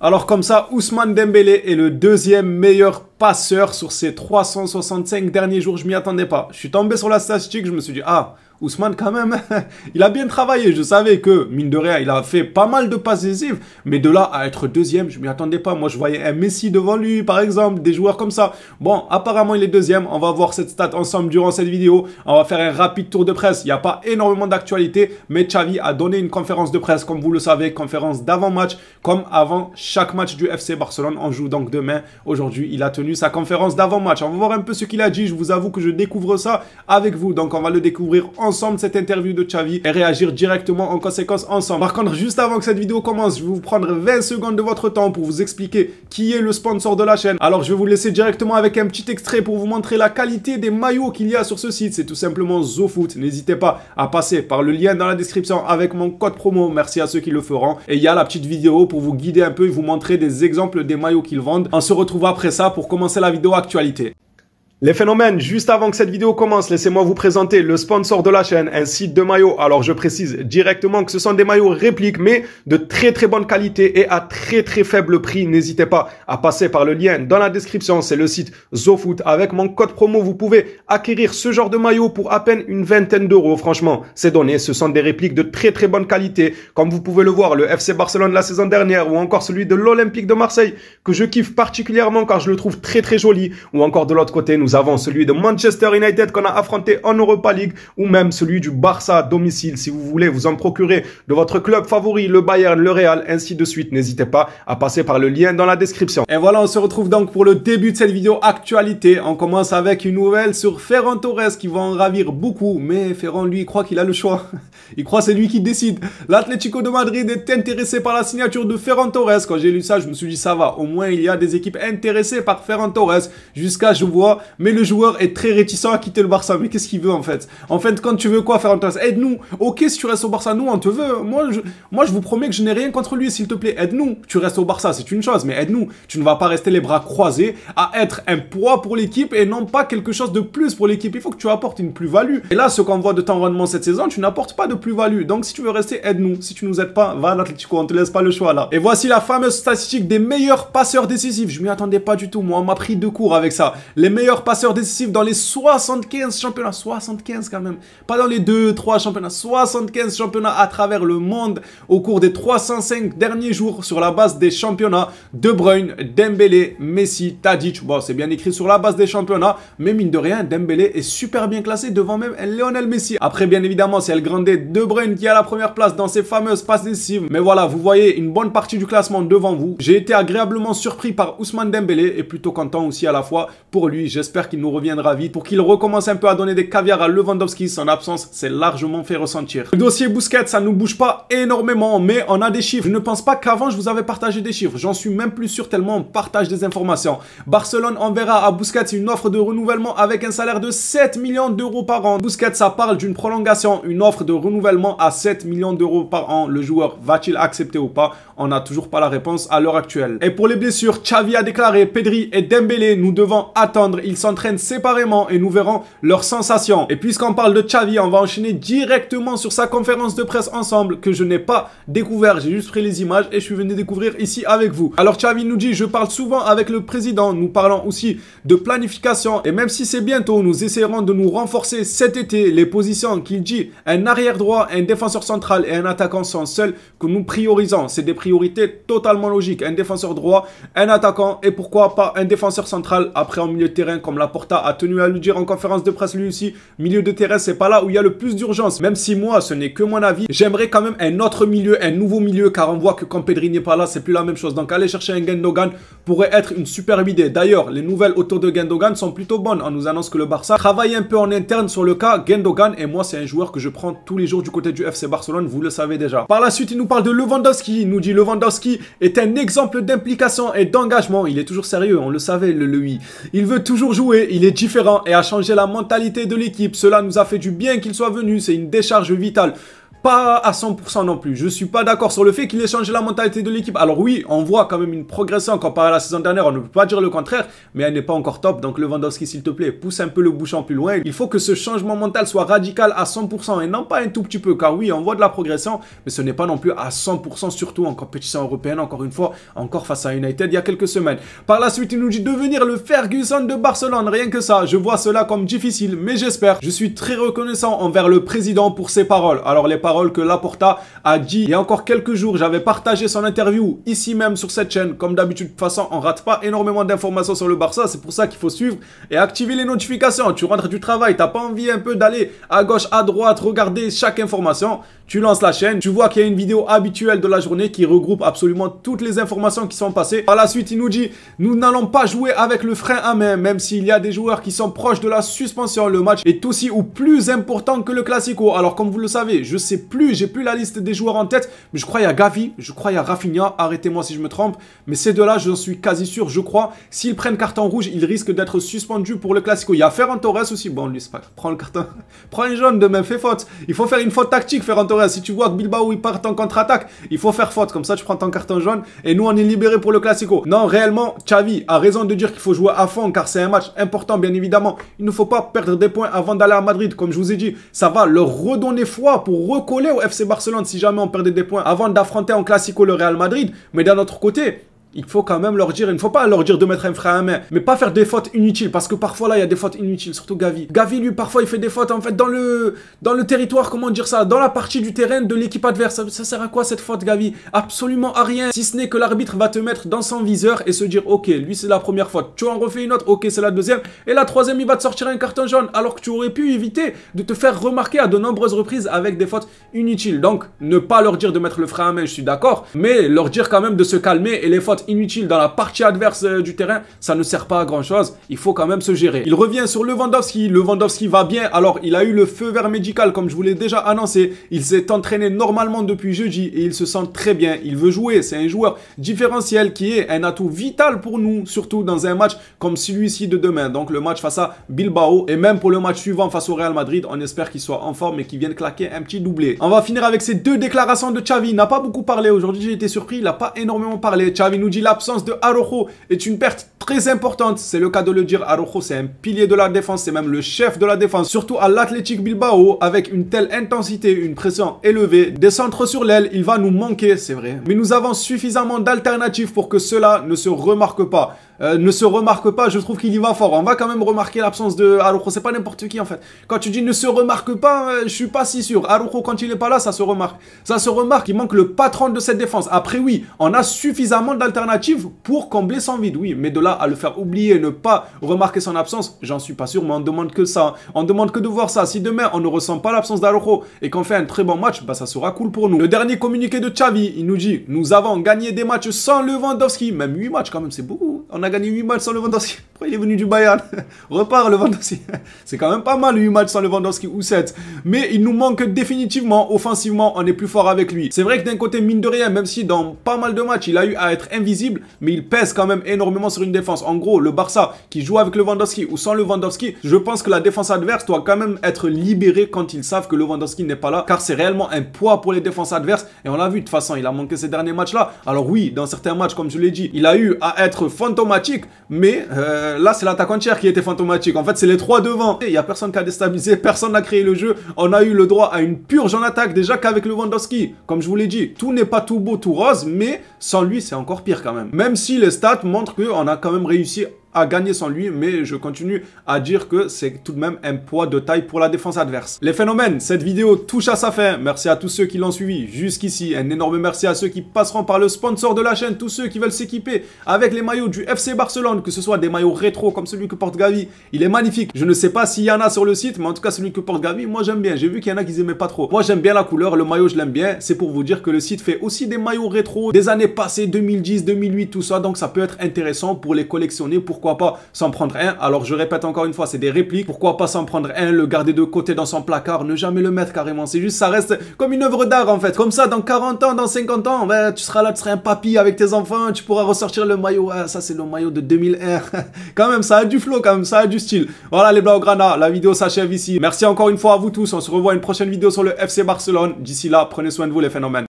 Alors comme ça, Ousmane Dembélé est le deuxième meilleur passeur sur ces 365 derniers jours. Je m'y attendais pas. Je suis tombé sur la statistique, je me suis dit, ah, Ousmane quand même, il a bien travaillé. Je savais que, mine de rien, il a fait pas mal de passes décisives. Mais de là à être deuxième, je m'y attendais pas. Moi, je voyais un Messi devant lui, par exemple, des joueurs comme ça. Bon, apparemment, il est deuxième. On va voir cette stat ensemble durant cette vidéo. On va faire un rapide tour de presse. Il n'y a pas énormément d'actualité, mais Xavi a donné une conférence de presse, comme vous le savez, conférence d'avant-match, comme avant chaque match du FC Barcelone. On joue donc demain. Aujourd'hui, il a tenu sa conférence d'avant-match. On va voir un peu ce qu'il a dit. Je vous avoue que je découvre ça avec vous. Donc, on va le découvrir ensemble, cette interview de Xavi, et réagir directement en conséquence ensemble. Par contre, juste avant que cette vidéo commence, je vais vous prendre 20 secondes de votre temps pour vous expliquer qui est le sponsor de la chaîne. Alors, je vais vous laisser directement avec un petit extrait pour vous montrer la qualité des maillots qu'il y a sur ce site. C'est tout simplement ZoFoot. N'hésitez pas à passer par le lien dans la description avec mon code promo. Merci à ceux qui le feront. Et il y a la petite vidéo pour vous guider un peu et vous montrer des exemples des maillots qu'ils vendent. On se retrouve après ça pour commencer la vidéo actualité. Les phénomènes, juste avant que cette vidéo commence, laissez-moi vous présenter le sponsor de la chaîne, un site de maillots. Alors je précise directement que ce sont des maillots répliques, mais de très très bonne qualité et à très très faible prix. N'hésitez pas à passer par le lien dans la description, c'est le site ZoFoot. Avec mon code promo, vous pouvez acquérir ce genre de maillot pour à peine une vingtaine d'euros. Franchement, c'est donné, ce sont des répliques de très très bonne qualité. Comme vous pouvez le voir, le FC Barcelone la saison dernière, ou encore celui de l'Olympique de Marseille, que je kiffe particulièrement car je le trouve très très joli. Ou encore de l'autre côté, nous avons celui de Manchester United qu'on a affronté en Europa League, ou même celui du Barça à domicile. Si vous voulez vous en procurer de votre club favori, le Bayern, le Real, ainsi de suite, n'hésitez pas à passer par le lien dans la description. Et voilà, on se retrouve donc pour le début de cette vidéo actualité. On commence avec une nouvelle sur Ferran Torres qui va en ravir beaucoup, mais Ferran lui croit qu'il a le choix. Il croit que c'est lui qui décide. L'Atlético de Madrid est intéressé par la signature de Ferran Torres. Quand j'ai lu ça, je me suis dit ça va, au moins il y a des équipes intéressées par Ferran Torres. Jusqu'à je vois, mais le joueur est très réticent à quitter le Barça. Mais qu'est-ce qu'il veut en fait? En fait, quand tu veux quoi, Ferran Torres? Aide-nous. Ok, si tu restes au Barça, nous on te veut. Moi, je vous promets que je n'ai rien contre lui, s'il te plaît. Aide-nous. Tu restes au Barça, c'est une chose, mais aide-nous. Tu ne vas pas rester les bras croisés à être un poids pour l'équipe et non pas quelque chose de plus pour l'équipe. Il faut que tu apportes une plus-value. Et là, ce qu'on voit de ton rendement cette saison, tu n'apportes pas de plus-value. Donc, si tu veux rester, aide-nous. Si tu nous aides pas, va à l'Atlético. On te laisse pas le choix là. Et voici la fameuse statistique des meilleurs passeurs décisifs. Je m'y attendais pas du tout. Moi, on m'a pris de court avec ça. Les meilleurs passeurs décisifs dans les 75 championnats. 75 quand même. Pas dans les 2-3 championnats. 75 championnats à travers le monde au cours des 305 derniers jours sur la base des championnats. De Bruyne, Dembélé, Messi, Tadic. Bon, c'est bien écrit sur la base des championnats. Mais mine de rien, Dembélé est super bien classé devant même Lionel Messi. Après, bien évidemment, c'est El Grande De Bruyne qui a la première place dans ses fameuses passes décisives. Mais voilà, vous voyez une bonne partie du classement devant vous. J'ai été agréablement surpris par Ousmane Dembélé et plutôt content aussi à la fois pour lui. J'espère qu'il nous reviendra vite pour qu'il recommence un peu à donner des caviars à Lewandowski. Son absence s'est largement fait ressentir. Le dossier Busquets, ça ne bouge pas énormément, mais on a des chiffres. Je ne pense pas qu'avant je vous avais partagé des chiffres. J'en suis même plus sûr tellement on partage des informations. Barcelone enverra à Busquets une offre de renouvellement avec un salaire de 7 millions d'euros par an. Busquets, ça parle d'une prolongation, une offre de renouvellement à 7 millions d'euros par an. Le joueur va-t-il accepter ou pas? On n'a toujours pas la réponse à l'heure actuelle. Et pour les blessures, Xavi a déclaré Pedri et Dembélé, nous devons attendre. Ils s'entraînent séparément et nous verrons leurs sensations. Et puisqu'on parle de Xavi, on va enchaîner directement sur sa conférence de presse ensemble que je n'ai pas découvert. J'ai juste pris les images et je suis venu découvrir ici avec vous. Alors Xavi nous dit, je parle souvent avec le président. Nous parlons aussi de planification. Et même si c'est bientôt, nous essaierons de nous renforcer cet été. Les positions qu'il dit, un arrière droit, un défenseur central et un attaquant sont seuls que nous priorisons. C'est des priorités totalement logiques. Un défenseur droit, un attaquant et pourquoi pas un défenseur central. Après en milieu de terrain, comme Laporta a tenu à le dire en conférence de presse lui aussi, milieu de terrain c'est pas là où il y a le plus d'urgence. Même si moi ce n'est que mon avis, j'aimerais quand même un autre milieu, un nouveau milieu, car on voit que quand Pedri n'est pas là c'est plus la même chose. Donc aller chercher un Gundogan pourrait être une superbe idée. D'ailleurs les nouvelles autour de Gundogan sont plutôt bonnes. On nous annonce que le Barça travaille un peu en interne sur le cas Gundogan et moi c'est un joueur que je prends tous les jours du côté du FC Barcelone, vous le savez déjà. Par la suite il nous parle de Lewandowski. Il nous dit Lewandowski est un exemple d'implication et d'engagement. Il est toujours sérieux, on le savait lui. Il veut toujours jouer, il est différent et a changé la mentalité de l'équipe. Cela nous a fait du bien qu'il soit venu, c'est une décharge vitale. pas à 100% non plus. Je suis pas d'accord sur le fait qu'il ait changé la mentalité de l'équipe. Alors oui, on voit quand même une progression comparé à la saison dernière, on ne peut pas dire le contraire, mais elle n'est pas encore top. Donc Lewandowski, s'il te plaît, pousse un peu le bouchon plus loin. Il faut que ce changement mental soit radical à 100% et non pas un tout petit peu, car oui, on voit de la progression, mais ce n'est pas non plus à 100%, surtout en compétition européenne, encore une fois, encore face à United il y a quelques semaines. Par la suite, il nous dit devenir le Ferguson de Barcelone, rien que ça. Je vois cela comme difficile, mais j'espère. Je suis très reconnaissant envers le président pour ses paroles. Alors les paroles que Laporta a dit il y a encore quelques jours, j'avais partagé son interview ici même sur cette chaîne. Comme d'habitude, de toute façon, on rate pas énormément d'informations sur le Barça, c'est pour ça qu'il faut suivre et activer les notifications. Tu rentres du travail, t'as pas envie un peu d'aller à gauche, à droite, regarder chaque information. Tu lances la chaîne, tu vois qu'il y a une vidéo habituelle de la journée qui regroupe absolument toutes les informations qui sont passées. Par la suite, il nous dit nous n'allons pas jouer avec le frein à main, même s'il y a des joueurs qui sont proches de la suspension. Le match est aussi ou plus important que le Classico. Alors comme vous le savez, je sais plus, j'ai plus la liste des joueurs en tête, mais je crois il y a Gavi, je crois il y a Rafinha, arrêtez-moi si je me trompe, mais ces deux-là, j'en suis quasi sûr, je crois. S'ils prennent carton rouge, ils risquent d'être suspendus pour le Classico. Il y a Ferran Torres aussi, bon lui c'est pas, prends le carton, prends une jaune demain, fais faute. Il faut faire une faute tactique, Ferran Torres. Si tu vois que Bilbao ils partent en contre-attaque, il faut faire faute, comme ça tu prends ton carton jaune et nous on est libérés pour le Classico. Non, réellement, Xavi a raison de dire qu'il faut jouer à fond car c'est un match important bien évidemment. Il ne faut pas perdre des points avant d'aller à Madrid, comme je vous ai dit, ça va leur redonner foi pour recoller au FC Barcelone si jamais on perdait des points avant d'affronter en Classico le Real Madrid. Mais d'un autre côté, il faut quand même leur dire, il ne faut pas leur dire de mettre un frein à main, mais pas faire des fautes inutiles, parce que parfois là, il y a des fautes inutiles, surtout Gavi. Gavi, lui, parfois, il fait des fautes, en fait, dans le territoire, comment dire ça, dans la partie du terrain de l'équipe adverse. Ça sert à quoi, cette faute, Gavi? Absolument à rien, si ce n'est que l'arbitre va te mettre dans son viseur et se dire, ok, lui, c'est la première faute, tu en refais une autre, ok, c'est la deuxième, et la troisième, il va te sortir un carton jaune, alors que tu aurais pu éviter de te faire remarquer à de nombreuses reprises avec des fautes inutiles. Donc, ne pas leur dire de mettre le frein à main, je suis d'accord, mais leur dire quand même de se calmer, et les fautes inutiles dans la partie adverse du terrain, ça ne sert pas à grand chose, il faut quand même se gérer. Il revient sur Lewandowski, Lewandowski va bien, alors il a eu le feu vert médical comme je vous l'ai déjà annoncé, il s'est entraîné normalement depuis jeudi et il se sent très bien, il veut jouer, c'est un joueur différentiel qui est un atout vital pour nous, surtout dans un match comme celui-ci de demain, donc le match face à Bilbao et même pour le match suivant face au Real Madrid, on espère qu'il soit en forme et qu'il vienne claquer un petit doublé. On va finir avec ces deux déclarations de Xavi, il n'a pas beaucoup parlé aujourd'hui, j'ai été surpris, il n'a pas énormément parlé. Xavi nous dit l'absence de Araujo est une perte très importante, c'est le cas de le dire. Araujo c'est un pilier de la défense, c'est même le chef de la défense, surtout à l'Athletic Bilbao, avec une telle intensité, une pression élevée, des centres sur l'aile, il va nous manquer, c'est vrai. Mais nous avons suffisamment d'alternatives pour que cela ne se remarque pas. Je trouve qu'il y va fort. On va quand même remarquer l'absence de Araujo, c'est pas n'importe qui en fait. Quand tu dis ne se remarque pas, je suis pas si sûr. Araujo quand il est pas là, ça se remarque. Ça se remarque, il manque le patron de cette défense. Après oui, on a suffisamment d'alternatives pour combler son vide, oui. Mais de là à le faire oublier, ne pas remarquer son absence, j'en suis pas sûr, mais on demande que ça. On demande que de voir ça. Si demain on ne ressent pas l'absence d'Araujo et qu'on fait un très bon match, bah ça sera cool pour nous. Le dernier communiqué de Xavi, il nous dit, nous avons gagné des matchs sans Lewandowski, même 8 matchs quand même, c'est beaucoup. On a gagné 8 matchs sans Lewandowski. Pourquoi il est venu du Bayern? Repart Lewandowski. C'est quand même pas mal 8 matchs sans Lewandowski ou 7. Mais il nous manque définitivement, offensivement, on est plus fort avec lui. C'est vrai que d'un côté, mine de rien, même si dans pas mal de matchs, il a eu à être invisible, mais il pèse quand même énormément sur une défense. En gros, le Barça qui joue avec Lewandowski ou sans Lewandowski, je pense que la défense adverse doit quand même être libérée quand ils savent que Lewandowski n'est pas là, car c'est réellement un poids pour les défenses adverses. Et on l'a vu, de toute façon, il a manqué ces derniers matchs-là. Alors oui, dans certains matchs, comme je l'ai dit, il a eu à être fantomatique, mais là, c'est l'attaquant tiers qui était fantomatique. En fait, c'est les trois devant. Il n'y a personne qui a déstabilisé, personne n'a créé le jeu. On a eu le droit à une purge en attaque déjà qu'avec Lewandowski. Comme je vous l'ai dit, tout n'est pas tout beau, tout rose, mais sans lui, c'est encore pire quand même. Même si les stats montrent qu'on a quand même réussi à gagner sans lui, mais je continue à dire que c'est tout de même un poids de taille pour la défense adverse. Les phénomènes, cette vidéo touche à sa fin. Merci à tous ceux qui l'ont suivi jusqu'ici. Un énorme merci à ceux qui passeront par le sponsor de la chaîne, tous ceux qui veulent s'équiper avec les maillots du FC Barcelone, que ce soit des maillots rétro comme celui que porte Gavi. Il est magnifique. Je ne sais pas s'il y en a sur le site, mais en tout cas celui que porte Gavi, moi j'aime bien. J'ai vu qu'il y en a qui aimaient pas trop. Moi j'aime bien la couleur, le maillot je l'aime bien. C'est pour vous dire que le site fait aussi des maillots rétro des années passées, 2010, 2008, tout ça. Donc ça peut être intéressant pour les collectionner, pour pourquoi pas s'en prendre un. Alors je répète encore une fois, c'est des répliques. Pourquoi pas s'en prendre un, le garder de côté dans son placard, ne jamais le mettre carrément. C'est juste, ça reste comme une œuvre d'art en fait. Comme ça, dans 40 ans, dans 50 ans, ben, tu seras là, tu seras un papy avec tes enfants, tu pourras ressortir le maillot. Ouais, ça c'est le maillot de 2001. Quand même, ça a du flow, quand même, ça a du style. Voilà les Blaugrana, la vidéo s'achève ici. Merci encore une fois à vous tous. On se revoit à une prochaine vidéo sur le FC Barcelone. D'ici là, prenez soin de vous les phénomènes.